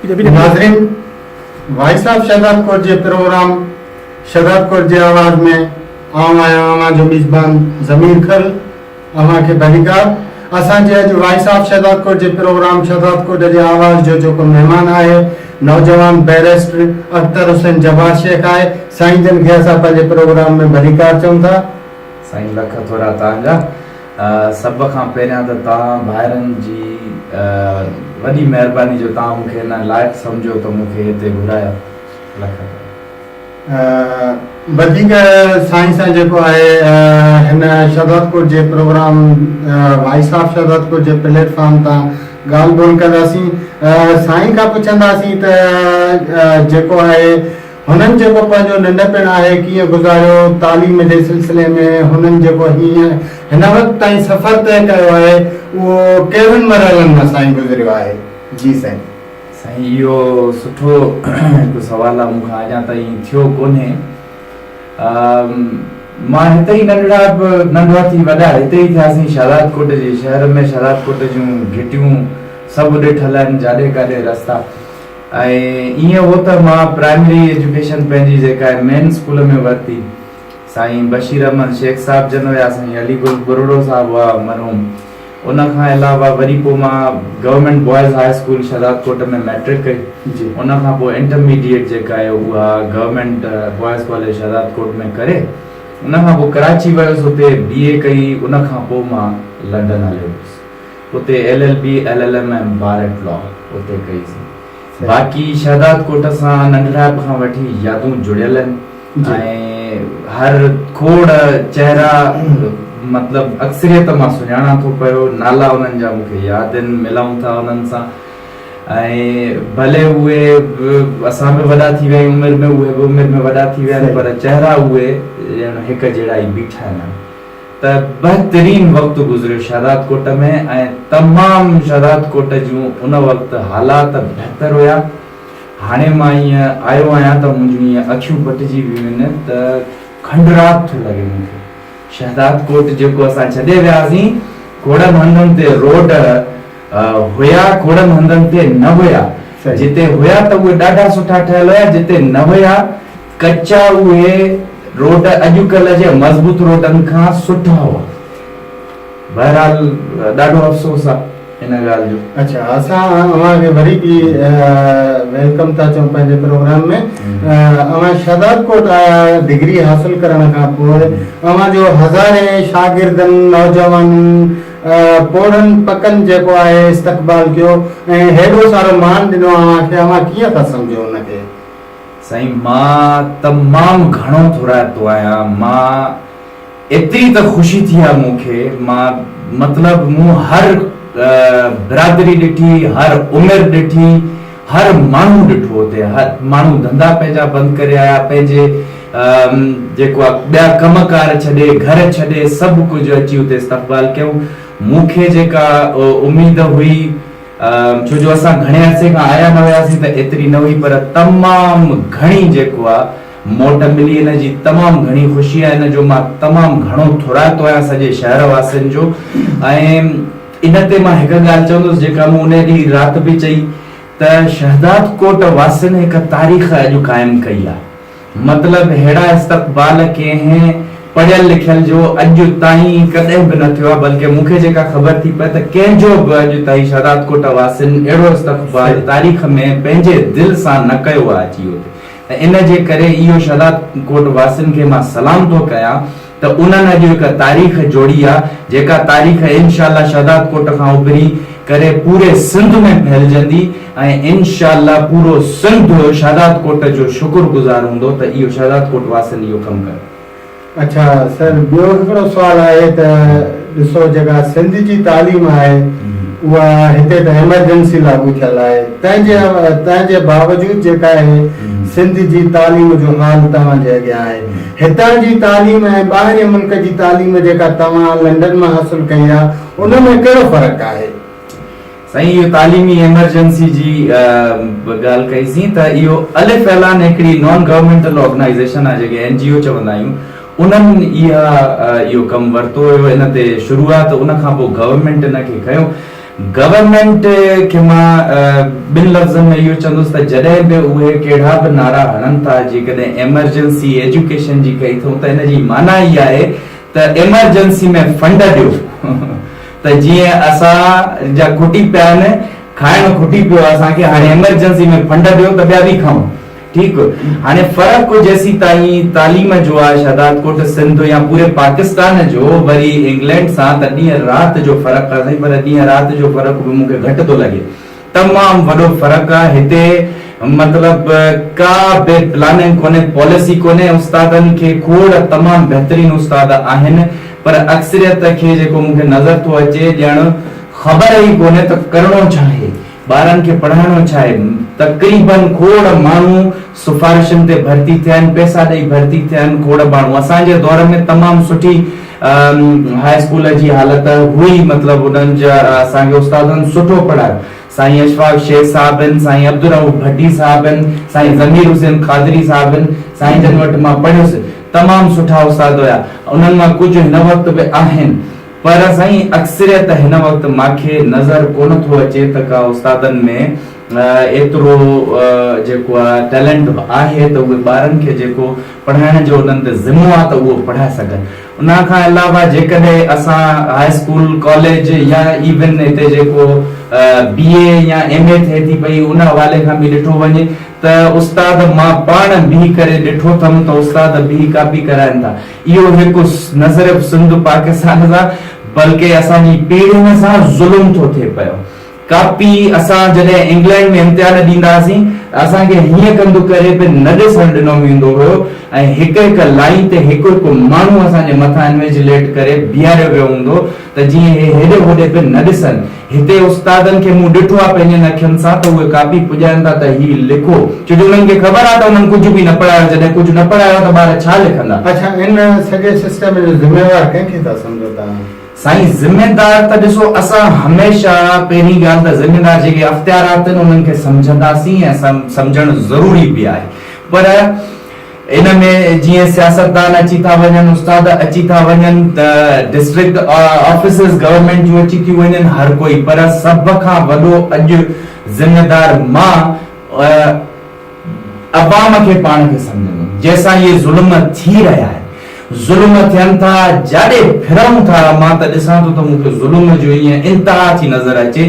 नाज़रीन, voice of Shahdad Kot जे program Shahdad Kot जे आवाज़ में आवां जो मेज़बान ज़मीर खल अवां के भलीकार असांजे अॼु वॉइस ऑफ शहदाद कोट जे प्रोग्राम शहदाद कोट जे आवाज़ जो जेको महिमान आहे नौजवान बैरिस्टर अख्तर हुसैन जवाद शेख आहे। साईं जन खे असां पंहिंजे प्रोग्राम में भलीकार चऊं था। साईं लख थोरा तव्हांजा। सभ खां पहिरियां त तव्हां भाइरनि जी वॾी महिरबानी जो तव्हां मूंखे हिन लाइक़ु सम्झो त मूंखे हिते घुरायो। लख वधीक साईं सां जेको आहे हिन शहदाद कोट जे program voice of Shahdad Kot जे प्लेटफॉर्म तां ॻाल्हि ॿोल कंदासीं। साईं खां पुछंदासीं त जेको आहे हुननि जेको पंहिंजो नंढपण आहे कीअं गुज़ारियो, तालीम जे सिलसिले में हुननि जेको हीअं हिन वक़्तु ताईं सफ़र तय कयो आहे उहो कहिड़नि मरहलनि मां साईं गुज़रियो आहे। जी साईं। साईं इहो सुठो हिकु सुवालु आहे, मूंखां अञा ताईं थियो कोन्हे। मां हिते ई नंढड़ा थी वॾा हिते ई थियासीं शहदाद कोट जे शहर में। शहदाद कोट जूं घिटियूं सभु ॾिठल आहिनि, जाॾे काॾे रस्ता। ऐं ईअं हो त मां प्राइमरी एजुकेशन पंहिंजी जेका आहे मेन स्कूल में वरिती। साईं बशीर अहमद शेख साहिब जन हुया, साईं अलीगुल बुरोड़ो साहिब हुआ मरहूम। उन खां अलावा वरी पोइ मां government boys high school Shahdad Kot में मैट्रिक कई। उन खां पोइ इंटरमीडिएट जेका आहे उहा government boys college Shahdad Kot में करे उन खां पोइ कराची वियुसि, हुते BA कई। उन खां पोइ मां लंडन हलियो हुयुसि, हुते LLB LLM ऐं बारेट लॉ हुते कईसीं। बाक़ी शहदाद कोट सां नंढड़ाप खां वठी यादूं जुड़ियल आहिनि ऐं हर खोड़ चेहरा मतलब अक्सरियत मां सुञाणा थो पियो। नाला उन्हनि जा मूंखे यादि आहिनि, मिलूं था उन्हनि सां। ऐं भले उहे असां बि वॾा थी विया आहियूं उमिरि में, उहे बि उमिरि में वॾा थी विया आहिनि, पर चेहरा उहे हिकु जहिड़ा ई बीठा आहिनि। त बहितरीन वक़्तु गुज़रियो शहदाद कोट में ऐं तमामु शहदाद कोट जूं उन वक़्तु हालात बहितर हुया। हाणे मां ईअं आयो आहियां त मुंहिंजूं ईअं अखियूं पटिजी वियूं आहिनि त खंडरात थो लॻे मूंखे। शहदाद कोट जेको असां छॾे वियासीं, खोड़नि हंधनि ते रोड हुया, खोड़नि हंधनि ते न हुया। जिते हुया त उहे ॾाढा सुठा ठहियल हुया, जिते न हुया कच्चा उहे रोड अॼुकल्ह जे मज़बूत रोडनि खां सुठा हुआ। बहरहाल ॾाढो अफ़सोस आहे इन ॻाल्हि जो। अच्छा, असां अव्हांखे वरी बि वेलकम था चऊं पंहिंजे प्रोग्राम में। अव्हां शहदाद कोट आया डिग्री हासिल करण खां पोइ अव्हां जो हज़ारे शागिर्दनि नौजवाननि पोड़नि पकनि जेको आहे इस्तक़बाल कयो ऐं हेॾो सारो मान ॾिनो अव्हांखे, अव्हां कीअं था सम्झो हुनखे? साईं मां तमामु घणो थोराइतो आहियां। मां एतिरी त ख़ुशी थी आहे मूंखे। मां मतिलबु मूं हर बिरादरी ॾिठी, हर उमिरि ॾिठी, हर माण्हू ॾिठो हुते। हर माण्हू धंधा पंहिंजा बंदि करे आया, पंहिंजे जेको आहे ॿिया कमकार छॾे, घर छॾे, सभु कुझु अची हुते इस्तक़बाल कयूं। मूंखे जेका उमेद हुई, छो जो असां घणे अरसे खां आया न हुयासीं त एतिरी न हुई, पर तमामु घणी जेको आहे मोट मिली, हिन जी तमामु घणी ख़ुशी आहे। हिन जो मां तमामु घणो थोराइतो आहियां सॼे शहर वासियुनि जो। ऐं इन ते मां हिकु ॻाल्हि चवंदुसि जेका मूं उन ॾींहुं राति बि चई त शहदाद कोट वासियुनि हिकु तारीख़ अॼु क़ाइमु कई आहे। मतिलबु अहिड़ा इस्तक़बाल कंहिं पढ़ियल लिखियल जो अॼु ताईं कॾहिं बि न थियो आहे। बल्कि मूंखे जेका ख़बर थी पए त कंहिंजो बि अॼु ताईं शहदाद कोट वासियुनि अहिड़ो इस्तक़बाल तारीख़ में पंहिंजे दिलि सां न कयो आहे अची हुते। इन जे करे इहो शहदाद कोट वासियुनि खे मां सलाम थो कयां त उन्हनि अॼु हिकु तारीख़ जोड़ी आहे, जेका तारीख़ इंशाअल्लाह शहदाद कोट खां उभरी करे पूरे सिंध में फैलजंदी ऐं इंशाअल्लाह पूरो सिंध शहदाद कोट जो शुक्रगुज़ार हूंदो त इहो शहदाद कोट वासियुनि इहो कमु कयो। अच्छा सर, ॿियो हिकिड़ो सुवाल आहे त ॾिसो जेका सिंध जी तालीम आहे उहा हिते त एमरजेंसी लागू थियल आहे, तंहिंजे बावजूद जेका आहे सिंध जी तालीम जो हाल तव्हांजे अॻियां आहे। हितां जी तालीम ऐं ॿाहिरि मुल्क जी तालीम जेका तव्हां लंडन मां हासिल कई आहे उन में कहिड़ो फ़र्क़ु आहे? साईं इहो तालीमी एमरजेंसी जी ॻाल्हि कईसीं त इहो अलिफ ऐलान हिकिड़ी नॉन गवर्नमेंटल ऑर्गेनाइज़ेशन आहे जेके NGO चवंदा आहियूं। उन्हनि इहो कमु वरितो हुयो, इन ते शुरूआत उन खां पोइ गवर्नमेंट इन खे कयो। गवर्नमेंट खे मां ॿिनि लफ़्ज़नि में इहो चवंदुसि त जॾहिं बि उहे कहिड़ा बि नारा हणनि था जेकॾहिं एमरजेंसी एजुकेशन जी कई अथऊं त हिन जी माना इहा आहे त एमरजेंसी में फंड ॾियो त जीअं असां जा खुटी पिया आहिनि खाइण खुटी पियो आहे असांखे हाणे एमरजेंसी में फंड ॾियो त ॿिया बि खाऊं ठीकु हाणे फ़र्क़ु जेसी ताईं तालीम जो आहे शहदाद कोट सिंध या पूरे पाकिस्तान जो वरी इंग्लैंड सां त ॾींहं राति जो फ़र्क़ु आहे पर ॾींहं राति जो फ़र्क़ु बि मूंखे घटि थो लॻे तमामु वॾो फ़र्क़ु आहे हिते मतलब का बि प्लानिंग कोन्हे पॉलिसी कोन्हे उस्तादनि खे खोड़ तमामु बहितरीन उस्ताद आहिनि पर अक्सरियत खे जेको मूंखे नज़र थो अचे ॼण ख़बर ई कोन्हे त करिणो छा आहे ॿारनि खे पढ़ाइणो छा आहे तक़रीबन खोड़ माण्हू सिफारिशुनि ते भर्ती थिया आहिनि पैसा ॾेई भर्ती थिया आहिनि खोड़ माण्हू असांजे दौर में तमामु सुठी हाई स्कूल जी हालत हुई मतलब उन्हनि जा असांखे उस्तादनि सुठो पढ़ायो साईं अशफाक शेख साहब आहिनि साईं अब्दुल रऊफ़ भट्टी साहब आहिनि साईं ज़मीर हुसैन खादरी साहब आहिनि साईं जन वटि मां पढ़ियुसि तमामु सुठा उस्ताद हुया उन्हनि मां कुझु हिन वक़्तु बि आहिनि पर साईं अक्सरियत हिन वक़्तु मूंखे नज़र कोन थो अचे त का उस्तादनि में एतिरो जेको आहे टैलेंट आहे त उहे ॿारनि खे जेको पढ़ाइण जो उन्हनि ते ज़िम्मो आहे त उहो पढ़ाए सघनि उन खां अलावा जेकॾहिं असां हाई स्कूल कॉलेज या इवन हिते जेको BA या MA थिए थी पई उन हवाले खां बि ॾिठो वञे त उस्ताद मां पाण बीह करे ॾिठो अथमि त उस्ताद बीह कापी कराइनि था इहो हिकु न सिर्फ़ु सिंध पाकिस्तान सां बल्कि असांजी पीढ़ियुनि सां ज़ुल्म थो थिए पियो कापी असां जॾहिं इंग्लैंड में इम्तिहान ॾींदासीं असांखे हीअं कंदो करे पे न ॾिसणु ॾिनो वेंदो हुयो ऐं हिकु हिकु लाइन ते हिकु हिकु माण्हू असांजे मथां इन्विजिलेट करे बीहारियो वियो हूंदो त जीअं हे हेॾे होॾे पे न ॾिसनि हिते उस्तादनि खे मूं ॾिठो आहे पंहिंजनि अखियुनि सां त उहे कापी पुॼाइनि था त हीउ लिखो छो जो उन्हनि खे ख़बर आहे त उन्हनि कुझु बि न पढ़ायो जॾहिं कुझु न पढ़ायो त ॿार छा लिखंदा अच्छा इन सॼे सिस्टम जो ज़िम्मेवार कंहिंखे था सम्झो तव्हां साईं ज़िम्मेदार त ॾिसो असां हमेशह पहिरीं ॻाल्हि त ज़िम्मेदार जेके अख़्तियारात आहिनि उन्हनि खे सम्झंदासीं ऐं सम्झणु ज़रूरी बि आहे पर इन में जीअं सियासतदान अची था वञनि उस्ताद अची था वञनि त डिस्ट्रिक्ट ऑफिसिस गवर्नमेंट जूं अची थियूं वञनि हर कोई पर सभ खां वॾो अॼु ज़िम्मेदार मां अवाम खे पाण खे सम्झंदुमि जंहिंसां इहे ज़ुल्म थी रहिया आहिनि ज़ुल्म थियनि था जाॾे फिरूं था मां त ॾिसां थो त मूंखे ज़ुल्म जो ईअं इंतिहा थी नज़र अचे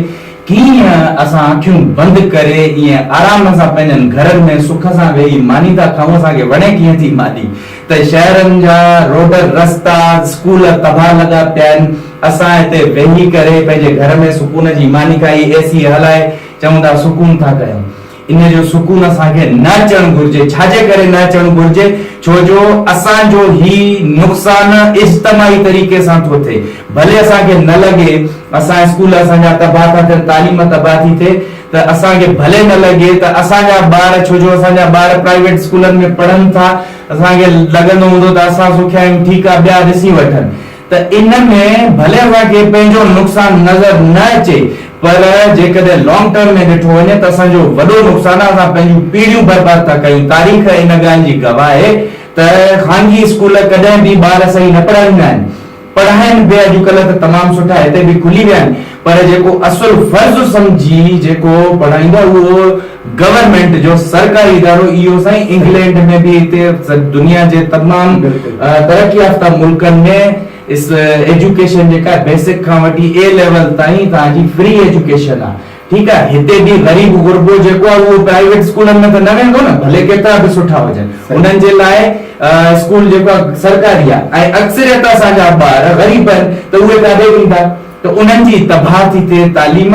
कीअं असां अखियूं बंदि करे ईअं आराम सां पंहिंजनि घरनि में सुख सां वेही मानी था खाऊं असांखे वणे कीअं थी मानी त शहरनि जा रोड रस्ता स्कूल तबाह लॻा पिया आहिनि असां हिते वेही करे पंहिंजे घर में सुकून जी मानी खाई AC हलाए चऊं था सुकून था कयूं इन जो सुकून असांखे न अचणु घुर्जे छाजे करे न अचणु घुर्जे छो जो असांजो ही नुक़सान इज्तमाही तरीक़े सां थो थिए भले असांखे न लॻे असां स्कूल असांजा तबाह था थियनि तालीम तबाह थी थिए त असांखे भले न लॻे त असांजा ॿार छो जो असांजा ॿार प्राइवेट स्कूलनि में पढ़नि था असांखे लॻंदो हूंदो त असां सुखिया आहियूं ठीकु आहे ॿिया ॾिसी वठनि त इन में भले असांखे पंहिंजो नुक़सान नज़र न अचे पर जेकॾहिं लॉन्ग टर्म में ॾिठो वञे त असांजो वॾो नुक़सान आहे असां पंहिंजूं पीढ़ियूं बर्बाद था कयूं तारीख़ इन ॻाल्हि जी गवाह आहे त ख़ानगी स्कूल कॾहिं बि ॿार सही न पढ़ाईंदा आहिनि पढ़ाइनि बि अॼुकल्ह त तमामु सुठा हिते बि खुली विया आहिनि पर जेको असुल फर्ज़ सम्झी जेको पढ़ाईंदो उहो गवर्नमेंट जो सरकारी इदारो इहो साईं इंग्लैंड में बि हिते दुनिया जे तमामु तरक़ी याफ़्ता मुल्कनि में इस एजुकेशन जेका बेसिक खां वठी A लेवल ताईं तव्हांजी फ्री एजुकेशन आहे ठीकु आहे हिते बि ग़रीब गुरबो जेको आहे उहो प्राइवेट स्कूलनि में त न वेंदो न भले केतिरा बि सुठा हुजनि उन्हनि जे लाइ स्कूल जेको आहे सरकारी आहे ऐं अक्सरियत असांजा ॿार ग़रीब आहिनि त उहे काॾे वेंदा त उन्हनि जी तबाह थी थिए तालीम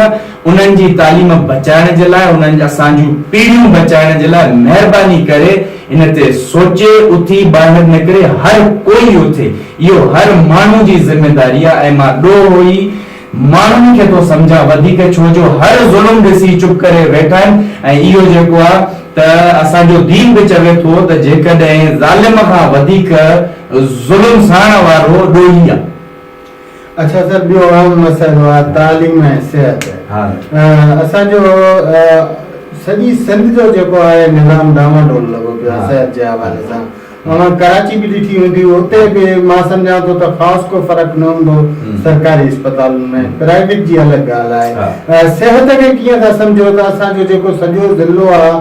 उन्हनि जी तालीम बचाइण जे लाइ उन्हनि असांजूं पीढ़ियूं बचाइण जे लाइ महिरबानी करे इन ते सोचे उथी ॿाहिरि निकिरे हर कोई उथे इहो हर माण्हू जी ज़िमेदारी आहे ऐं मां ॾोह हुई माण्हुनि खे थो सम्झां वधीक छो जो हर ज़ुल्म ॾिसी चुप करे वेठा आहिनि ऐं इहो जेको आहे त असांजो दीन बि चवे थो त जेकॾहिं ज़ालिम खां वधीक ज़ुल्म सहण वारो ॾोही आहे अच्छा सर ॿियो आम मसइलो आहे तालीम ऐं सिहत असांजो सॼी सिंध जो जेको आहे निज़ाम डामाडोल लॻो पियो आहे सिहत जे हवाले सां कराची भी ॾिठी हूंदी, उते बि मां सम्झां थो त ख़ासि को फ़र्क़ु न हूंदो सरकारी अस्पताल में, प्राइवेट जी अलॻि ॻाल्हि आहे। सिहत खे कीअं था सम्झो त असांजो जेको सॼो ज़िलो आहे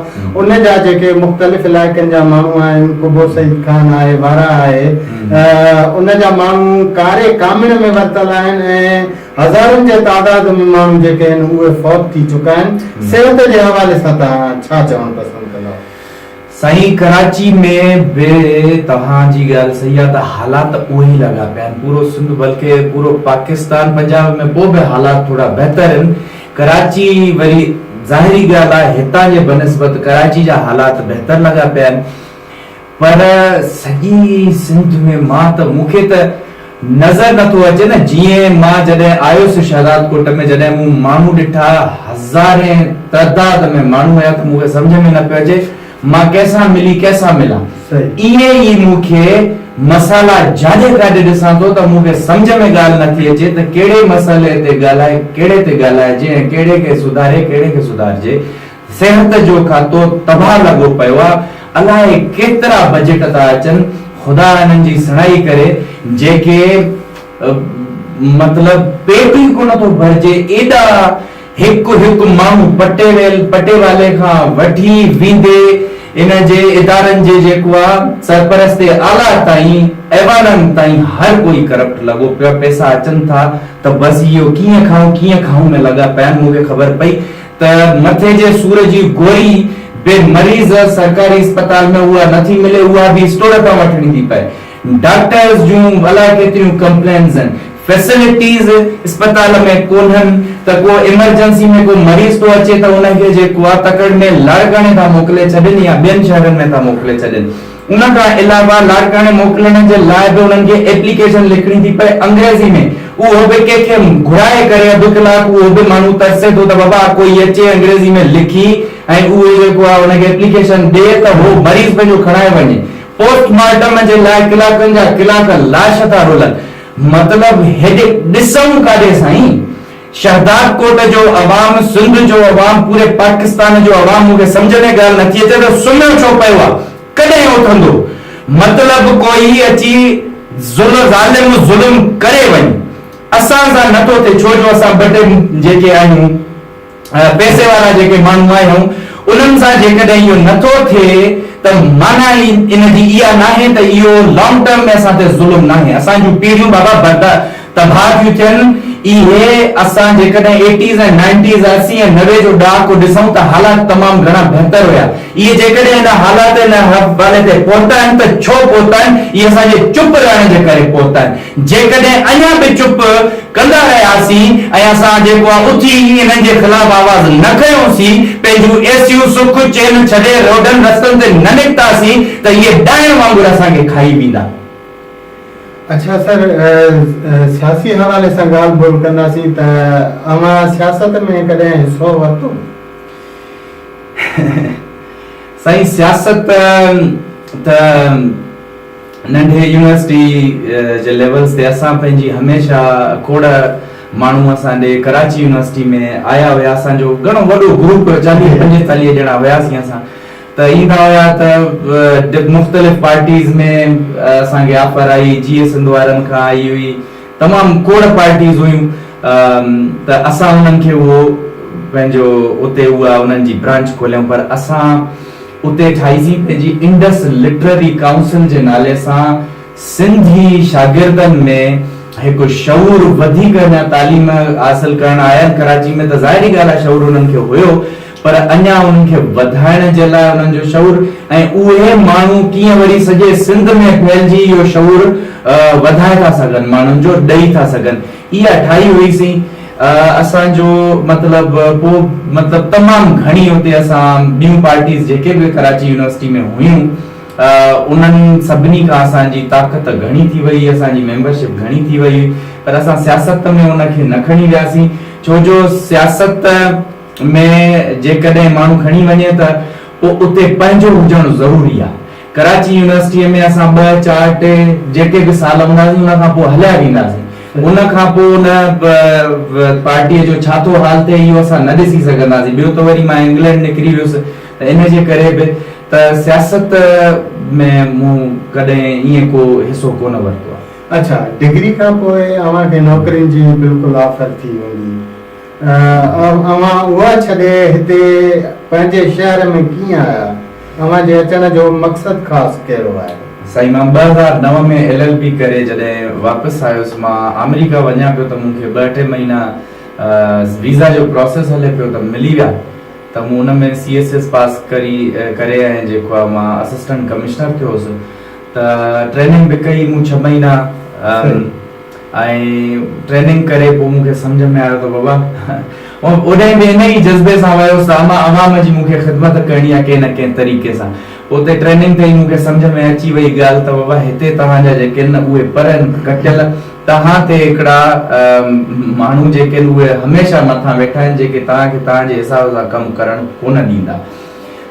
उन जा जेके मुख़्तलिफ़ इलाइक़नि जा माण्हू आहिनि, कुबो सईद खान आहे, वारा आहे, उन जा माण्हू कारे कामिण में वरितल आहिनि ऐं हज़ारनि जे तादाद में माण्हू जेके आहिनि उहे फौत थी चुका आहिनि। सिहत जे हवाले सां तव्हां छा चवणु पसंदि कंदा? साईं, कराची में बि तव्हांजी ॻाल्हि सही आहे त हालात उहे ई लॻा पिया आहिनि। पूरो सिंध बल्कि पूरो पाकिस्तान, पंजाब में पोइ बि हालात थोरा बहितर आहिनि। कराची वरी ज़ाहिरी ॻाल्हि आहे हितां जे बनस्बत कराची जा हालात बहितर लॻा पिया आहिनि, पर सॼी सिंध में मां त मूंखे त नज़र नथो अचे न। जीअं मां जॾहिं आयुसि शहजाद कोट में, जॾहिं मूं माण्हू ॾिठा, हज़ारे तइदाद में माण्हू हुया, त मूंखे सम्झ में न पियो अचे मां कंहिंसां मिली कंहिंसां मिलां। इहे ई मूंखे मसाला जाॾे काॾे ॾिसां थो त मूंखे सम्झ में ॻाल्हि नथी अचे त कहिड़े मसइले ते ॻाल्हाए, कहिड़े ते ॻाल्हाइजे ऐं कहिड़े खे सुधारे, कहिड़े खे सुधारिजे। सिहत जो खातो तबाह लॻो पियो आहे। अलाए केतिरा बजट था अचनि, ख़ुदा इन्हनि जी सणाई करे, जेके मतलब पेट ई कोन थो भरिजे। एॾा हिकु हिकु माण्हू पटे वाले खां वठी वेंदे इन जे इदारनि जे जेको आहे सरपरस्त आला ताईं, ऐवाननि ताईं हर कोई करप्ट लॻो पियो। पैसा अचनि था त बसि इहो कीअं खाऊं में लॻा पिया आहिनि। मूंखे ख़बर पई त मथे जे सूर जी गोरी बे मरीज़ सरकारी अस्पताल में उहा नथी मिले, उहा बि स्टोर तां वठणी थी पए। डॉक्टर्स जूं अलाए केतिरियूं कंप्लेंट्स आहिनि। फैसिलिटीज अस्पताल में कोन्हनि त को इमरजेंसी में को मरीज़ तो अचे त उनखे जेको आहे तकड़ में लाड़काणे था मोकिले छॾनि या ॿियनि शहरनि में था मोकिले छॾनि। उन खां अलावा लाड़काणे मोकिलण जे लाइ बि उन्हनि खे एप्लीकेशन लिखणी थी पए अंग्रेज़ी में। उहो बि कंहिंखे घुराए करे अधु कलाक उहो बि माण्हू तरसे थो त बाबा कोई अचे अंग्रेज़ी में लिखी ऐं उहो जेको आहे उनखे एप्लीकेशन ॾे त उहो मरीज़ पंहिंजो खणाए वञे। पोस्टमार्टम जे लाइ कलाकनि जा कलाक लाश था रुलनि। मतलब हेॾे ॾिसूं काॾे साईं? शहजाद कोट जो अवाम, सिंध जो अवाम, पूरे पाकिस्तान जो अवाम, मूंखे सम्झ में ॻाल्हि नथी अचे त सुम्हियो छो पियो आहे? कॾहिं उथंदो? मतलब कोई अची ज़ुल्म करे वञे, असां सां नथो थिए। छो जो असां ॿ टे जेके आहियूं पैसे वारा जेके माण्हू आहियूं, उन्हनि सां जेकॾहिं इहो नथो थिए त माना इनजी इहा नाहे त इहो लॉन्ग टर्म में असां ते ज़ुल्म नाहे। असांजूं पीढ़ियूं बाबा तबाह थियूं थियनि। इहे असां जेकॾहिं 80s ऐं 90s 80 ऐं 90 जो ॾहाको ॾिसूं त हालात तमामु घणा बहितर हुया। इहे जेकॾहिं हिन हालात हिन हवाले ते पहुता आहिनि त छो पहुता आहिनि? इहे असांजे चुप रहण जे करे पहुता आहिनि। जेकॾहिं अञा बि चुप कंदा रहियासीं ऐं असां जेको आहे उथी इन्हनि जे ख़िलाफ़ आवाज़ न खयोंसीं, पंहिंजूं एसियूं सुख चैन छॾे रोडनि रस्तनि ते न निकितासीं त इहे डाइण वांगुरु असांखे खाई वेंदा। अच्छा सर, सियासी हवाले सां ॻाल्हि ॿोल कंदासीं त अवां सियासत में कॾहिं हिसो वरितो? साईं, सियासत त नंढे यूनिवर्सिटी जे लेवल्स ते असां पंहिंजी हमेशा खोड़ माण्हू असांजे कराची यूनिवर्सिटी में आया हुया। असांजो घणो वॾो ग्रुप 40-45 ॼणा हुयासीं। असां त ईंदा हुया त मुख़्तलिफ़ पार्टीज़ में असांखे ऑफर आई। जीअं सिंध वारनि खां आई हुई, तमामु खोड़ पार्टीज़ हुयूं त असां उन्हनि खे उहो पंहिंजो उते उहा उन्हनि जी ब्रांच खोलियूं। पर असां उते ठाहीसीं पंहिंजी इंडस लिटरेरी काउंसिल जे नाले सां सिंधी शागिर्दनि में हिकु शऊर वधीक अञा तालीम हासिल करण आया कराची में त ज़ाहिरी ॻाल्हि आहे शऊर उन्हनि खे हुयो, पर अञा उन्हनि खे वधाइण जे लाइ उन्हनि जो शऊर ऐं उहे माण्हू कीअं वरी सॼे सिंध में फैलिजी इहो शऊर वधाए था सघनि, माण्हुनि जो ॾेई था सघनि। इहा ठाही हुईसीं। असांजो मतलब तमामु घणी हुते असां ॿियूं पार्टीज़ जेके बि कराची यूनिवर्सिटी में हुयूं उन्हनि सभिनी खां असांजी ताक़त घणी थी वई, असांजी मेंबरशिप घणी थी वई। पर असां सियासत में उनखे न खणी वियासीं, छो जो सियासत में जेकॾहिं माण्हू खणी वञे त पोइ उते पंहिंजो हुजणु ज़रूरी आहे। कराची यूनिवर्सिटीअ में असां 2, 4, 3 जेके बि साल हूंदासीं उन खां पोइ हलिया वेंदासीं। उन खां पोइ उन पार्टीअ जो छा थो हाल थिए इहो असां न ॾिसी सघंदासीं। ॿियो त वरी मां इंग्लैंड निकिरी वियुसि त इन जे करे बि त सियासत में मूं कॾहिं ईअं को हिसो कोन वरितो आहे। अच्छा, डिग्री खां पोइ अव्हांखे नौकरियुनि जी बिल्कुलु ऑफर थी वेंदी, अव्हां उहा छॾे हिते पंहिंजे शहर में कीअं आया? अव्हांजे अचण जो मक़सदु ख़ासि कहिड़ो आहे? साईं, मां 2009 में LLB करे जॾहिं वापसि आयुसि, मां अमेरिका वञा पियो त मूंखे 2-3 महीना वीज़ा जो प्रोसेस हले पियो त मिली विया, त मूं हुन में CSS पास करे ऐं जेको आहे मां असिस्टेंट कमिश्नर थियो हुउसि, त ट्रेनिंग बि कई मूं 6 महीना, ऐं ट्रेनिंग करे पोइ मूंखे सम्झ में आयो त बाबा ओॾे बि इन ई जज़्बे सां वियोसि त अवाम जी मूंखे ख़िदमत करणी आहे कंहिं न कंहिं तरीक़े सां। उते ट्रेनिंग ते ई मूंखे सम्झ में अची वई ॻाल्हि त बाबा हिते तव्हांजा जेके आहिनि उहे पढ़नि कटियल, तव्हां ते हिकिड़ा माण्हू जेके आहिनि उहे हमेशह मथां वेठा आहिनि जेके तव्हांखे तव्हांजे हिसाब सां कमु करणु कोन ॾींदा।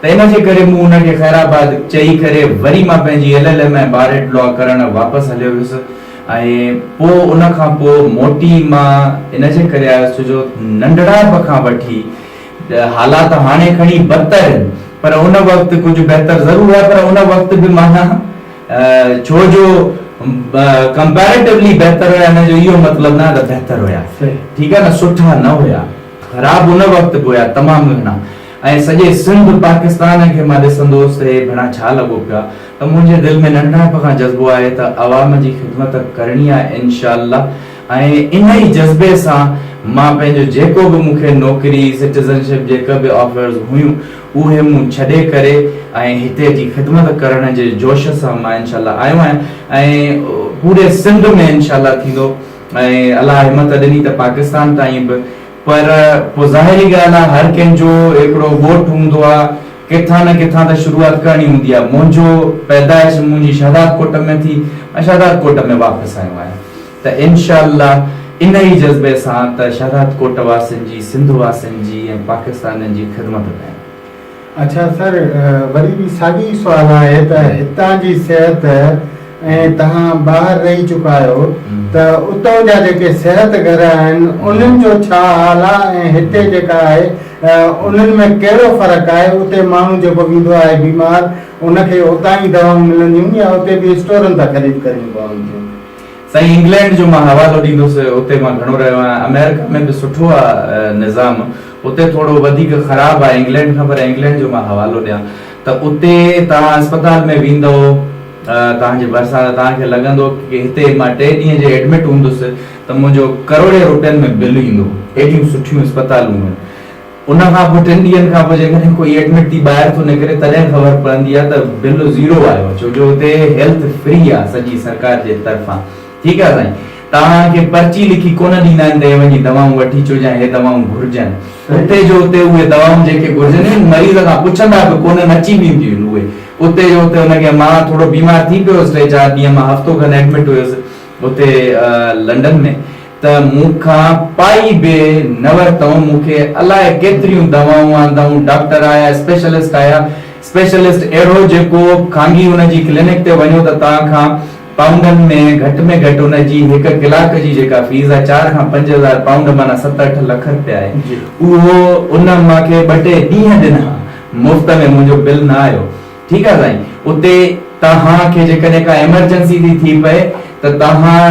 त इन जे करे मूं हुनखे ख़ैराबाद चई करे वरी मां पंहिंजी LLM ऐं बारेट लॉ करणु वापसि हलियो वियुसि, ऐं पोइ उन खां पोइ मोटी मां इन जे करे आयुसि छो जो नंढड़ाइप खां वठी हालात हाणे खणी बदतर आहिनि, पर उन वक़्तु कुझु बहितर ज़रूर आहे, पर उन वक़्तु बि माना छो जो कंपैरेटिवली बहितर हुया, हिन जो इहो मतिलबु न त बहितर हुया, ठीकु आहे न, सुठा न हुया, ख़राब उन वक़्तु बि हुया तमामु घणा। ऐं सॼे सिंध पाकिस्तान खे मां ॾिसंदो हुउसि त हे भेणा छा लॻो पियो आहे, त मुंहिंजे दिलि में नंढाप खां जज़्बो आहे त अवाम जी ख़िदमत करणी आहे इंशाअल्लाह, ऐं इन ई जज़्बे सां मां पंहिंजो जेको बि मूंखे नौकरी सिटीज़नशिप जेका बि ऑफर्स हुयूं उहे मूं छॾे करे ऐं हिते जी ख़िदमत करण जे जोश सां मां इंशाअल्लाह आयो आहियां, ऐं पूरे सिंध में इंशाअल्लाह थींदो, ऐं अलाह हिमत ॾिनी त पाकिस्तान ताईं बि, पर पोइ ज़ाहिरी ॻाल्हि आहे हर कंहिंजो हिकिड़ो ॻोठ हूंदो आहे, किथां न किथां त शुरूआत करणी हूंदी आहे। मुंहिंजो पैदाइश मुंहिंजी शहदाद कोट में थी, ऐं शहदाद कोट में वापसि आयो आहियां, त इंशाअल्लाह इन ई जज़्बे सां त शहदाद कोट वासियुनि जी, सिंध वासियुनि जी ऐं पाकिस्तान जी ख़िदमत कयां। अच्छा सर, वरी बि साॻी सुवाल आहे त हितां जी सिहत ऐं तव्हां ॿाहिरि रही चुका आहियो त उतां जा जेके सिहत घर आहिनि उन्हनि जो छा हाल आहे, ऐं हिते जेका आहे उन्हनि में कहिड़ो फ़र्क़ु आहे? उते माण्हू जेको वेंदो आहे बीमार उनखे उतां ई दवाऊं मिलंदियूं या उते बि स्टोरनि तां ख़रीद करणी पवंदियूं? साईं, इंग्लैंड जो मां हवालो ॾींदुसि, उते मां घणो रहियो आहियां। अमेरिका में बि सुठो आहे निज़ाम, उते थोरो वधीक ख़राबु आहे इंग्लैंड खां, पर इंग्लैंड जो मां हवालो ॾियां त उते तव्हां अस्पताल में वेंदो, तव्हांजे भरिसां तव्हांखे लॻंदो की हिते मां 3 ॾींहं जे एडमिट हूंदुसि त मुंहिंजो करोड़े रुपयनि में बिल ईंदो, एॾियूं सुठियूं अस्पतालूं आहिनि। उन खां पोइ 3 ॾींहंनि खां पोइ जेकॾहिं कोई एडमिट थी ॿाहिरि थो निकिरे तॾहिं ख़बर पवंदी आहे त बिल 0 आयो, छो जो हुते हेल्थ फ्री आहे सॼी सरकार जे तरफ़ां, ठीकु आहे साईं। तव्हांखे पर्ची लिखी कोन ॾींदा आहिनि त वञी दवाऊं वठी अचो या हे दवाऊं घुर्जनि, उते जो उते उहे दवाऊं जेके घुर्जनि मरीज़ खां पुछंदा बि कोन, अची वेंदियूं आहिनि उहे उते जो उते। हुनखे मां थोरो बीमार थी पियो हुयुसि, 3-4 ॾींहं मां हफ़्तो खनि एडमिट हुयुसि उते लंडन में, त मूंखां पाई बि न वरितऊं, मूंखे अलाए केतिरियूं दवाऊं आंदऊं, डॉक्टर आया, स्पेशलिस्ट आया, स्पेशलिस्ट अहिड़ो जेको खांगी हुनजी क्लिनिक ते वञो त तव्हांखां पाउंडनि में घटि हुनजी 1 कलाक जी जेका फीस आहे 4 खां 5,000 पाउंड, माना 7-8 लख रुपया आहे, उहो उन मूंखे 2-3 ॾींहं ॾिना मुफ़्त में, मुंहिंजो बिल न आयो, ठीकु आहे साईं। उते तव्हांखे जेकॾहिं का एमरजेंसी थी पए त तव्हां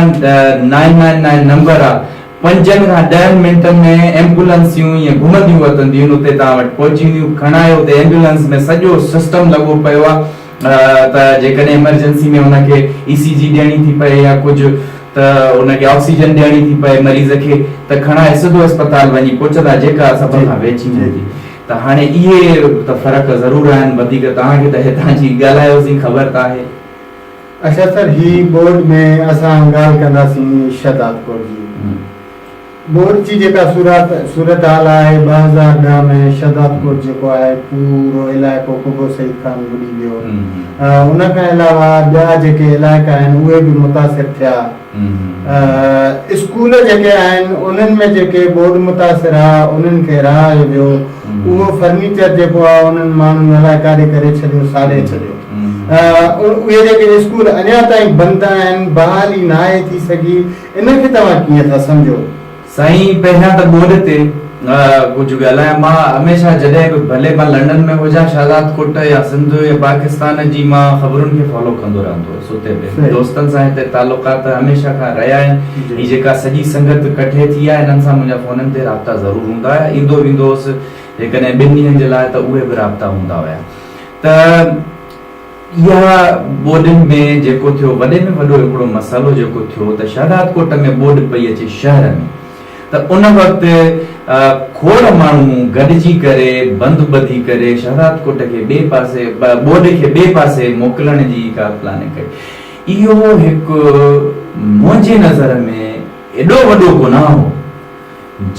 999 नंबर आहे, 5 खां 10 मिंटनि में एम्बुलेंसियूं ईअं घुमंदियूं वतंदियूं आहिनि, उते तव्हां वटि पहुचींदियूं, खणायो उते एम्बुलेंस में, सॼो सिस्टम लॻो पियो आहे, त जेकॾहिं एमरजेंसी में हुनखे ECG ॾियणी थी पए या कुझु, त हुनखे ऑक्सीजन ॾियणी थी पए मरीज़ खे, त खणाए सिधो अस्पताल वञी पहुचंदा, जेका सभ खां वेझी हूंदी। त हाणे इहे त फ़र्क़ ज़रूर आहिनि, वधीक तव्हांखे त हितां जी ॻाल्हायोसीं ख़बर त आहे। अच्छा सर, ही बोर्ड में असां ॻाल्हि कंदासीं शहदाद कोट जी। बोर्ड जी जेका सूरत हाल आहे 2010 में शहदाद कोट जेको आहे पूरो इलाइक़ो कुबो सईद खान बुॾी वियो, उन खां अलावा ॿिया जेके इलाइक़ा आहिनि उहे बि मुतासिर थिया, स्कूल जेके आहिनि उन्हनि में जेके बोर्ड मुतासिर आहे उन्हनि खे रहायो वियो, उहो फर्नीचर जेको आहे उन्हनि माण्हुनि अलाए काॾे करे छॾियो, साड़े छॾियो, उहे जेके स्कूल अञा ताईं बंदि आहिनि, बहाली न आहे थी सघी, इनखे तव्हां कीअं था सम्झो? साईं, पहिरियां त बोर्ड ते कुछ ॻाल्हायां मां हमेशह जॾहिं बि भले मां लंडन में हुजां शहजाद कोट या सिंध या पाकिस्तान जी मां ख़बरुनि खे फॉलो कंदो रहंदो हुयुसि उते बि दोस्तनि सां हिते तालुकात हमेशह खां रहिया आहिनि ही जेका सॼी संगत इकठे थी आहे हिननि सां मुंहिंजा फोननि ते राब्ता ज़रूरु हूंदा हुया ईंदो वेंदो हुउसि जेकॾहिं 2 ॾींहंनि जे लाइ त उहे बि राब्ता हूंदा हुया त इहा बोर्डनि में जेको थियो वॾे में वॾो हिकिड़ो मसइलो जेको थियो त शहजाद कोट में बोर्ड पई अचे शहर में त उन वक़्तु खोड़ माण्हू गॾिजी करे बंदि ॿधी करे शहजाद कोट खे ॿिए पासे बोर्ड खे ॿिए पासे मोकिलण जी का प्लानिंग कई इहो हिकु मुंहिंजे नज़र में एॾो वॾो गुनाह हो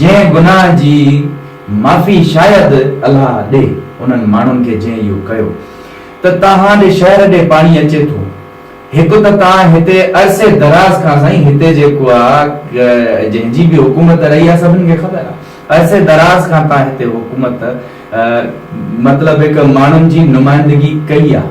जंहिं गुनाह जी माफ़ी शायदि अलाह ॾे उन्हनि माण्हुनि खे जंहिं इहो कयो त तव्हां ॾे शहर ॾे पाणी अचे थो हिकु त तव्हां हिते अरसे दराज खां साईं हिते जेको आहे जंहिंजी बि हुकूमत रही आहे सभिनि खे ख़बर आहे अरसे दराज खां तव्हां हिते हुकूमत मतिलबु हिकु माण्हुनि जी नुमाइंदगी कई आहे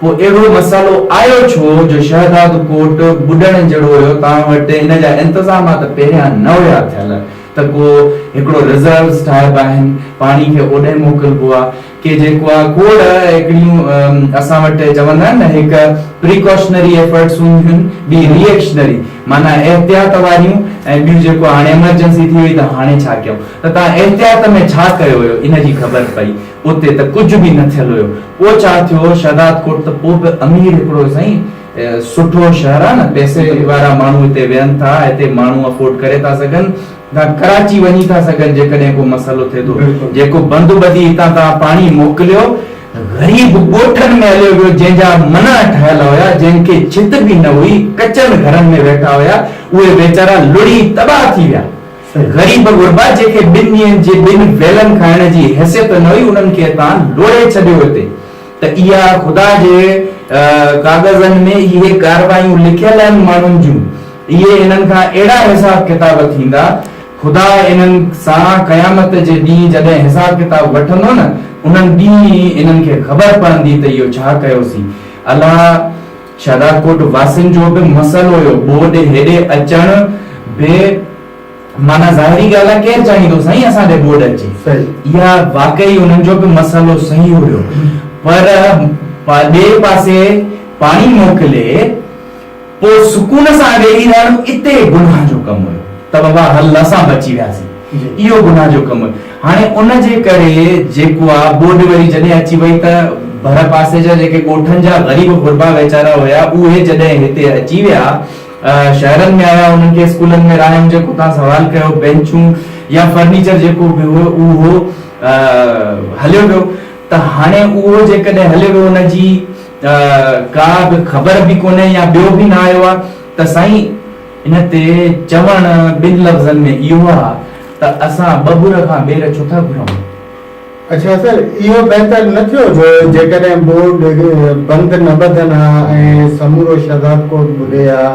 पोइ अहिड़ो मसालो आयो छो जो शहजाद कोट ॿुॾण जहिड़ो हुयो तव्हां वटि हिन जा इंतज़ाम त पहिरियां न हुया थियल त को हिकिड़ो रिजर्व्स ठाहिबा आहिनि पाणी खे ओॾे मोकिलबो आहे के जेको आहे खोड़ हिकिड़ियूं असां वटि चवंदा आहिनि न हिकु प्रिकॉशनरी एफर्ट्स हूंदियूं आहिनि ॿी रिएक्शनरी माना एहतियात वारियूं ऐं ॿियूं जेको हाणे एमरजेंसी थी वई त हाणे छा कयूं त तव्हां एहतियात में छा कयो हुयो इन जी ख़बर पई उते त कुझु बि न थियल हुयो पोइ छा थियो शहजाद कोट त पोइ बि अमीर हिकिड़ो साईं सुठो शहर आहे न पैसे वारा माण्हू हिते वेहनि था हिते माण्हू अफोर्ड करे था सघनि कराची वञी था सघनि जेकॾहिं को मसइलो थिए थो जेको बंदि ॿधी हितां तव्हां पाणी मोकिलियो ग़रीब ॻोठनि में हलियो वियो जंहिंजा मन ठहियल हुया जंहिंखे छित बि न हुई कचनि घरनि में वेठा हुया उहे वेचारा लुड़ी तबाह थी विया ग़रीब गुरबा जेके 2 ॾींहंनि जे 2 वेलनि खाइण जी हैसियत न हुई उन्हनि खे तव्हां लोड़े छॾियो हिते त इहा ख़ुदा जे कागज़नि में इहे कारवायूं लिखियल आहिनि माण्हुनि जूं इहे इन्हनि खां अहिड़ा हिसाब किताब थींदा ख़ुदा इन्हनि सां क़यामत जे ॾींहुं जॾहिं हिसाब किताब वठंदो न उन्हनि ॾींहुं इन्हनि खे ख़बर पवंदी त इहो छा कयोसीं अलाह शहजाद कोट वासिन जो बि मसइलो हुयो बोर्ड हेॾे अचण बि माना ज़ाहिरी ॻाल्हि आहे केरु चाहींदो साईं असां ॾे बोर्ड अचे इहा वाकई उन्हनि जो बि मसइलो सही हुयो पर ॿिए पासे पाणी मोकिले पोइ सुकून सां वेही रहण इते गुनाह जो कमु हुयो त बाबा हल असां बची वियासीं इहो गुनाह जो कमु हाणे उन जे करे जेको आहे बोर्ड वरी जॾहिं अची वई त भर पासे जा जेके ॻोठनि जा ग़रीब गुरबा वेचारा हुया उहे जॾहिं हिते अची विया शहरनि में आया उन्हनि खे स्कूलनि में राहियूं जेको तव्हां सवाल कयो बेंचूं या फर्नीचर जेको बि हुयो उहो हलियो वियो त हाणे उहो जेकॾहिं हलियो वियो उनजी का बि ख़बर बि कोन्हे या ॿियो बि न आयो आहे त साईं इन ते चवण 2 लफ़्ज़नि में इहो आहे त असां बबुर खां ॿेर छो था घुरऊं अच्छा सर इहो बहितर न थियो जो जेकॾहिं बोर्ड बंदि न ॿधनि हा ऐं समूरो शहजाद कोट ॿुधे हा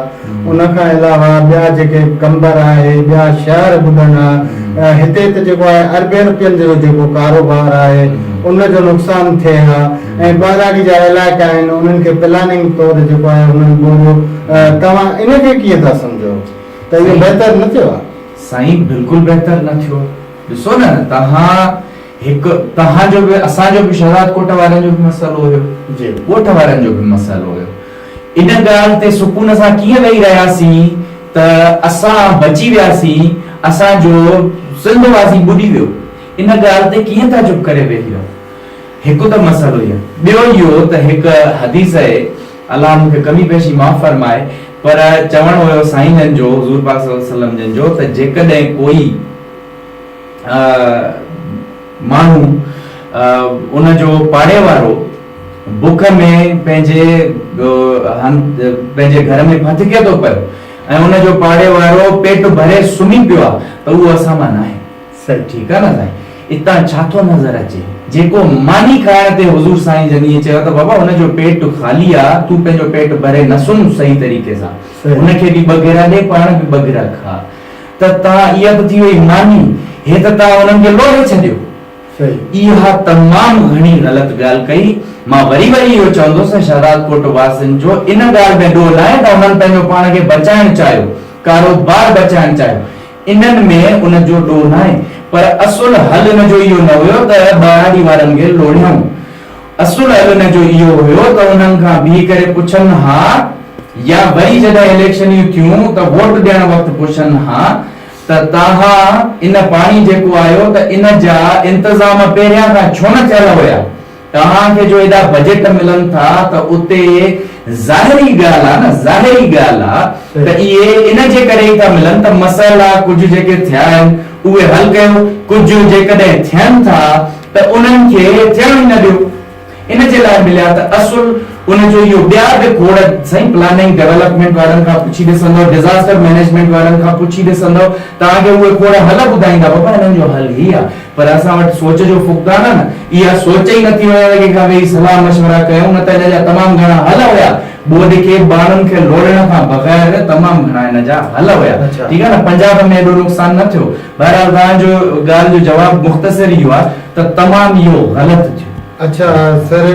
उन खां अलावा ॿिया जेके कंबर आहे ॿिया शहर ॿुधनि हा हिते त जेको आहे अरबे रुपयनि जो जेको कारोबार आहे उनजो नुक़सान थिए हा ऐं ॿाहिरां जा इलाइक़ा आहिनि उन्हनि खे प्लानिंग तौरु जेको आहे उन्हनि ॿोलियो तव्हां इनखे कीअं था सम्झो त इहो बहितर न थियो आहे साईं बिल्कुलु बहितर न थियो ॾिसो न तव्हांजो बि असांजो बि शहजाद कोट वारनि जो बि मसइलो हुयो ॻोठ वारनि जो बि मसइलो हुयो इन ॻाल्हि ते सुकून सां कीअं वेही रहियासीं त असां बची वियासीं असांजो सिंधवासी ॿुॾी वियो इन ॻाल्हि ते कीअं था चुप करे वेही रहो हिकु त मसइलो इहो ॿियो इहो त हिकु हदीस आहे अलाह मूंखे कमी पेशी माफ़ फरमाए पर चवण हुयो साईं जन जो हुज़ूर पाक सल्लल्लाहु अलैहि वसल्लम जन जो त जेकॾहिं कोई माण्हू उनजो पाड़े वारो बुख में पंहिंजे घर में फथिके थो पियो ऐं उनजो पाड़े वारो पेट भरे सुम्ही पियो आहे त उहो असां मां न आहे सही ठीकु आहे न साईं इतां छा थो नज़र अचे जेको मानी खाइण ते हुज़ूर साईं जन इहे चयो त बाबा उनजो पेट खाली आहे तूं पंहिंजो पेट भरे न सुम्ह सही तरीक़े सां उनखे बि बग़ैरा ॾे पाण बि बग़ैरा खा त तव्हां इहा त थी वई मानी हे त तव्हां उन्हनि खे लोहे छॾियो इहा तमामु घणी ग़लति ॻाल्हि कई मां वरी इहो चवंदुसि शहजाद कोट वासिन जो इन ॻाल्हि में ॾोह न आहे त उन्हनि पंहिंजो पाण खे बचाइण चाहियो कारोबार बचाइण चाहियो इन्हनि में उनजो ॾोह न आहे पर असुल हल इन जो इहो न हुयो त ॿाहिरि वारनि खे लोड़ियूं। असुल हल इन जो इहो हुयो त उन्हनि खां बीह करे पुछनि हा, या वरी जॾहिं इलेक्शनियूं थियूं त वोट ॾियण वक़्तु पुछनि हा त तव्हां इन पाणी जेको आयो त इन जा इंतजाम पहिरियां खां छो न थियल हुया? तव्हांखे जो एॾा बजट मिलनि था त उते ज़ाहिरी ॻाल्हि आहे न, ज़ाहिरी ॻाल्हि आहे त इहे इन जे करे ई था मिलनि त मसइला कुझु जेके थिया आहिनि उहे हल कयो, कुझु जेकॾहिं थियनि था त उन्हनि खे थियण ई न ॾियो। इन जे लाइ मिलिया त असुल उन जो इहो ॿिया बि खोड़ साईं प्लानिंग डेवलपमेंट वारनि खां पुछी ॾिसंदव, डिज़ास्टर मैनेजमेंट वारनि खां पुछी ॾिसंदव, तव्हांखे उहे खोड़ हल ॿुधाईंदा बाबा हिननि जो हल ई आहे। पर असां वटि सोच जो फुक़दान आहे न, इहा सोच ई नथी वञे कंहिंखां वेही सलाह मशवरा कयूं, न त हिन जा तमामु घणा हल हुया। ॿोॾ खे ॿारनि खे लोड़ण खां बग़ैर तमामु घणा हिन जा हल हुया। ठीकु आहे न, पंजाब में एॾो नुक़सान न थियो। बहरहाल तव्हांजो ॻाल्हि जो जवाबु मुख़्तसिर इहो आहे त तमामु इहो ग़लति थियो। अच्छा सर,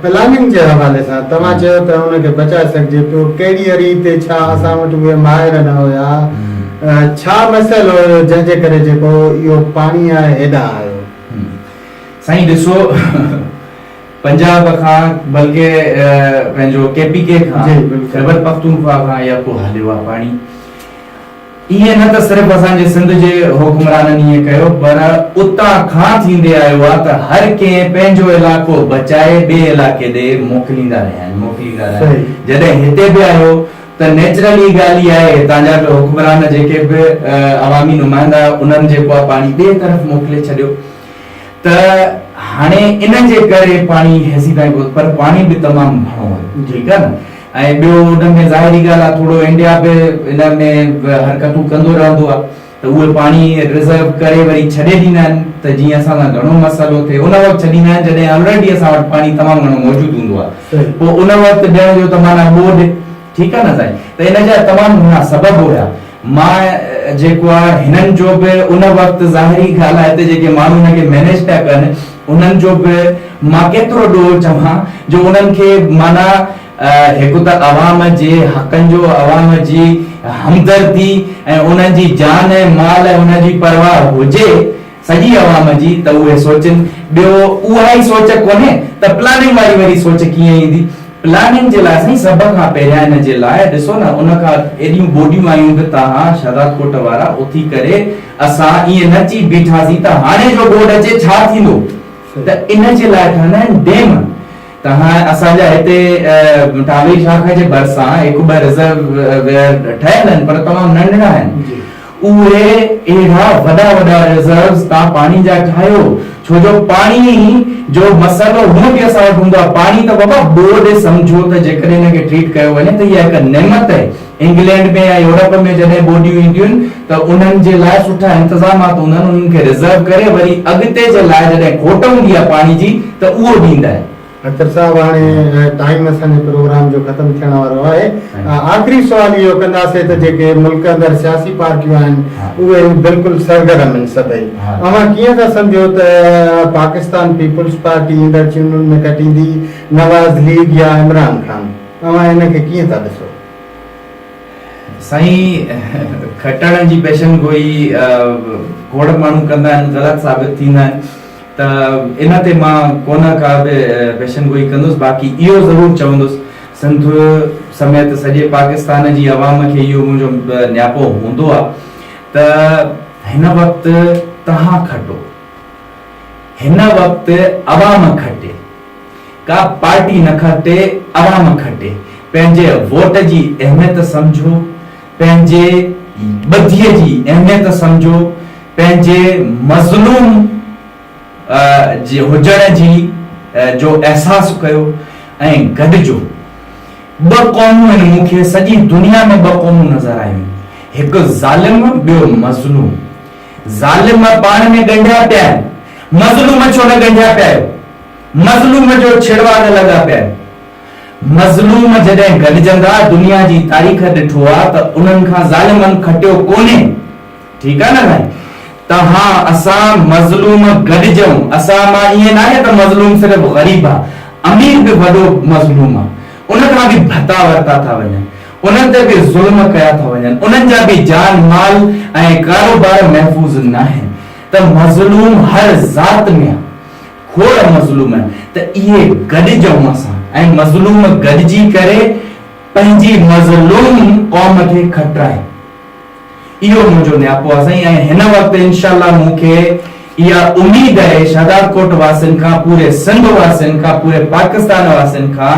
प्लानिंग जे हवाले सां तव्हां चयो त हुनखे बचाए सघिजे पियो, कहिड़ी रीति छा असां वटि उहे माहिर न हुया, छा मसइलो हुयो जंहिंजे करे जेको इहो पाणी आहे हेॾां आयो? साईं ॾिसो, पंजाब खां बल्कि पंहिंजो KPK खां, खैबर पख्तूनख्वा खां या को हलियो आहे पाणी। इहे न त सिर्फ़ असांजे सिंध जे हुकुमराननि इएं कयो, पर उतां खां थींदे आयो आहे त हर कंहिं पंहिंजो इलाइक़ो बचाए ॿिए इलाइक़े ॾे मोकिलींदा रहिया आहिनि। जॾहिं हिते बि आयो त नेचुरली ॻाल्हि इहा आहे, हितां जा बि हुकुमरान जेके बि अवामी नुमाइंदा उन्हनि जेको आहे पाणी ॿिए तरफ़ मोकिले छॾियो। त हाणे इन जे करे पाणी हेसी ताईं, पर पाणी बि तमामु घणो आहे। ठीकु आहे न, ऐं ॿियो उन में ज़ाहिरी ॻाल्हि आहे थोरो इंडिया बि इन में हरकतूं कंदो रहंदो आहे त उहे पाणी रिज़र्व करे वरी छॾे ॾींदा आहिनि त जीअं असां सां घणो मसइलो थिए। उन वक़्तु छॾींदा आहिनि जॾहिं ऑलरेडी असां वटि पाणी तमामु घणो मौजूदु हूंदो आहे, पोइ उन वक़्तु ॾियण जो त माना ॿोॾ। ठीकु आहे न साईं, त इन जा तमामु घणा सबब हुया। मां जेको आहे हिननि जो बि उन वक़्तु ज़ाहिरी ॻाल्हि आहे, हिते जेके माण्हू हिनखे मैनेज पिया कनि उन्हनि जो बि मां केतिरो ॾोह चवां जो उन्हनि खे माना हिकु त अवाम जे हक़नि जो, अवाम जी हमदर्दी ऐं उन्हनि जी जान ऐं माल ऐं उनजी परवाह हुजे सॼी अवाम जी, त उहे सोचनि। ॿियो उहा ई सोच कोन्हे त प्लानिंग वारी वरी सोच कीअं ईंदी? प्लानिंग जे लाइ साईं सभ खां पहिरियां हिन जे लाइ ॾिसो न, उन खां एॾियूं बोडियूं आयूं कि तव्हां शहदाद कोट वारा उथी करे असां ईअं न चई बीठासीं त हाणे जो बोर्ड अचे छा थींदो, त इन जे लाइ ठहंदा आहिनि डेम। तव्हां असांजा हिते टावी शाख जे भरिसां हिकु ॿ रिज़र्व ठहियल आहिनि, पर तमामु नंढड़ा आहिनि। उहे एॾा वॾा वॾा रिज़र्व्स तव्हां पाणी जा ठाहियो, छो जो पाणी जो मसइलो हूअं बि असां वटि हूंदो आहे। पाणी त बाबा बोर्ड सम्झो त जेकॾहिं हिनखे ट्रीट कयो वञे त इहा हिकु नेमत आहे। इंग्लैंड में या यूरोप में जॾहिं बोडियूं ईंदियूं आहिनि त उन्हनि जे लाइ सुठा इंतज़ामात हूंदा आहिनि, उन्हनि खे रिज़र्व करे वरी अॻिते जे लाइ जॾहिं खोट हूंदी आहे पाणी जी त उहो ॾींदा आहिनि। अख्तर साहब, हाणे टाइम असांजे प्रोग्राम जो ख़त्म थियण वारो आहे। आख़िरी सुवाल इहो कंदासीं त जेके मुल्क अंदरि सियासी पार्टियूं आहिनि उहे बिल्कुलु सरगर्म आहिनि सभई। तव्हां कीअं था सम्झो त पाकिस्तान पीपुल्स पार्टी ईंदड़ चूंडुनि में कटींदी, नवाज़ लीग या इमरान खान? तव्हां हिनखे कीअं था ॾिसो? साईं, खटण जी पेशन गोई खोड़ माण्हू कंदा आहिनि, ग़लति साबित थींदा आहिनि, त इन ते मां कोन का बि पेशन गोई कंदुसि। बाक़ी इहो ज़रूरु चवंदुसि, सिंध समेत सॼे पाकिस्तान जी अवाम खे इहो मुंहिंजो न्यापो हूंदो आहे त हिन वक़्तु तव्हां खटो, हिन वक़्तु अवाम खटे, का पार्टी न खटे, अवाम खटे। पंहिंजे वोट जी अहमियत सम्झो, पंहिंजे ॿधीअ जी अहमियत सम्झो, पंहिंजे मज़लूम जे हुजण जी जो एहसास कयो ऐं गॾिजो। ॿ क़ौमूं आहिनि, मूंखे सॼी दुनिया में ॿ क़ौमूं नज़र आयूं, हिकु ज़ालिम, ॿियो मज़लूम। ज़ालिम पाण में ॻंढिया पिया आहिनि, मज़लूम छो न ॻंढिया पिया आहियो? मज़लूम जो छिड़वा न लॻा पिया आहिनि। मज़लूम जॾहिं गॾिजंदा, दुनिया जी तारीख़ ॾिठो आहे त उन्हनि खां ज़ालिमनि खटियो कोन्हे। ठीकु आहे न भाई? तव्हां असां मज़लूम गॾिजूं। असां मां ईअं न आहे त मज़लूम सिर्फ़ु ग़रीब आहे, अमीर बि वॾो मज़लूम आहे, उन खां बि भता वरिता था वञनि, उन्हनि ते बि ज़ुल्म कया था वञनि, उन्हनि जा बि जान माल ऐं कारोबार महफ़ूज़ न आहिनि। त मज़लूम हर ज़ात में आहे, खोड़ मज़लूम आहिनि, त इहे गॾिजऊं असां ऐं मज़लूम गॾिजी करे पंहिंजी मज़लूम क़ौम खे खटाए। इहो मुंहिंजो नियापो आहे साईं। ऐं हिन वक़्तु इंशाअल्लाह मूंखे इहा उम्मीद आहे शहदाद कोट वासियुनि खां, पूरे सिंध वासियुनि खां, पूरे पाकिस्तान वासियुनि खां,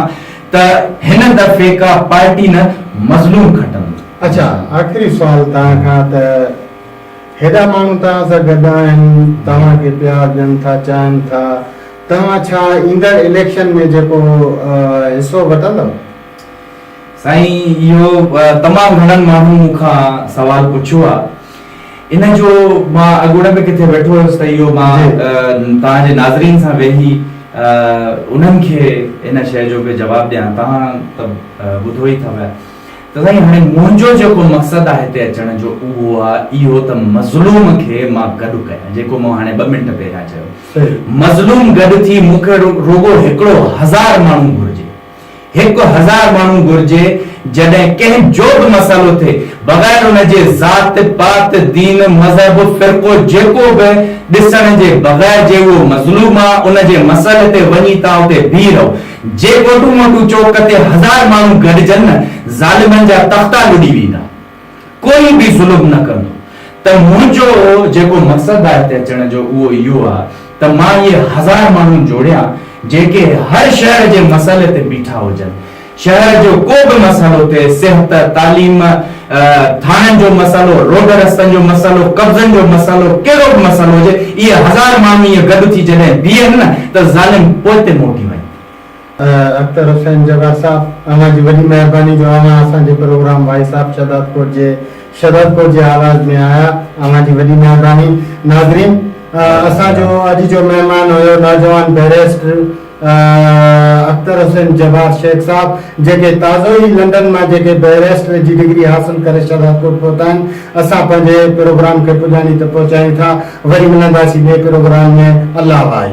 त हिन दफ़े का पार्टी न मज़लूम खटंदी। अच्छा, आख़िरी सवाल तव्हां खां, त हेॾा माण्हू तव्हां सां गॾु आहिनि, तव्हांखे प्यार ॾियनि था, चाहिनि था, तव्हां छा ईंदड़ इलेक्शन में जेको हिसो वठंदव? साईं, इहो तमामु घणनि माण्हू मूंखां सवाल पुछियो आहे। इन जो मां अॻुण में किथे वेठो हुयुसि त इहो मां तव्हांजे नाज़रीन सां वेही उन्हनि खे इन शइ जो बि जवाबु ॾियां। तव्हां त ॿुधो ई अथव। त साईं, हाणे मुंहिंजो जेको मक़सदु आहे हिते अचण जो उहो आहे इहो त मज़लूम खे मां गॾु कयां, जेको मां हाणे 2 मिंट पहिरियां चयो। मज़लूम गॾु थी मूंखे रुगो हिकिड़ो 1000 माण्हू घुर्जे, 1000 माण्हू घुर्जे, जॾहिं कंहिंजो बि मसइलो थिए बग़ैर उनजे ज़ात पात दीन मज़हब फ़िरक़ो जेको बि ॾिसण जे बग़ैर जे उहो मज़लूम आहे उनजे मसइले ते वञी तव्हां उते बीह रहो। जे मोटू मोटू चौक ते 1000 माण्हू गॾिजनि न, ज़ालिमनि जा तख़्ता लुॾी वेंदा, कोई बि ज़ुल्म न कंदो। त मुंहिंजो जेको मक़सदु आहे हिते अचण जो उहो इहो आहे त मां इहे 1000 माण्हू जोड़ियां जेके हर शहर जे मसइले ते बीठा हुजनि। शहर जो को बि मसइलो थिए, सिहत, तालीम, थाणनि जो मसइलो, रोड रस्तनि जो मसइलो, कब्ज़नि जो मसइलो, कहिड़ो बि मसइलो हुजे, इहे 1000 माण्हू इहे गॾु थी जॾहिं बीहनि न त ज़ालिम पोइते मोटी वञे। अख्तर हुसैन जब्बार साहब, अव्हांजी वॾी महिरबानी जो अव्हां असांजे प्रोग्राम भाई साहब शहदाद कोट जे आवाज़ में आया। अव्हांजी वॾी महिरबानी। नाज़रीन, असांजो अॼु जो महिमान हुयो नौजवान बैरिस्टर अख्तर हुसैन जब्बार शेख साहब, जेके ताज़ो ई लंडन मां जेके बैरिस्टर जी डिग्री हासिल करे शहदाद कोट पहुता आहिनि। असां पंहिंजे प्रोग्राम खे पुॼाणी त पहुचायूं था। वरी मिलंदासीं ॿिए प्रोग्राम में। अल्लाह भाई।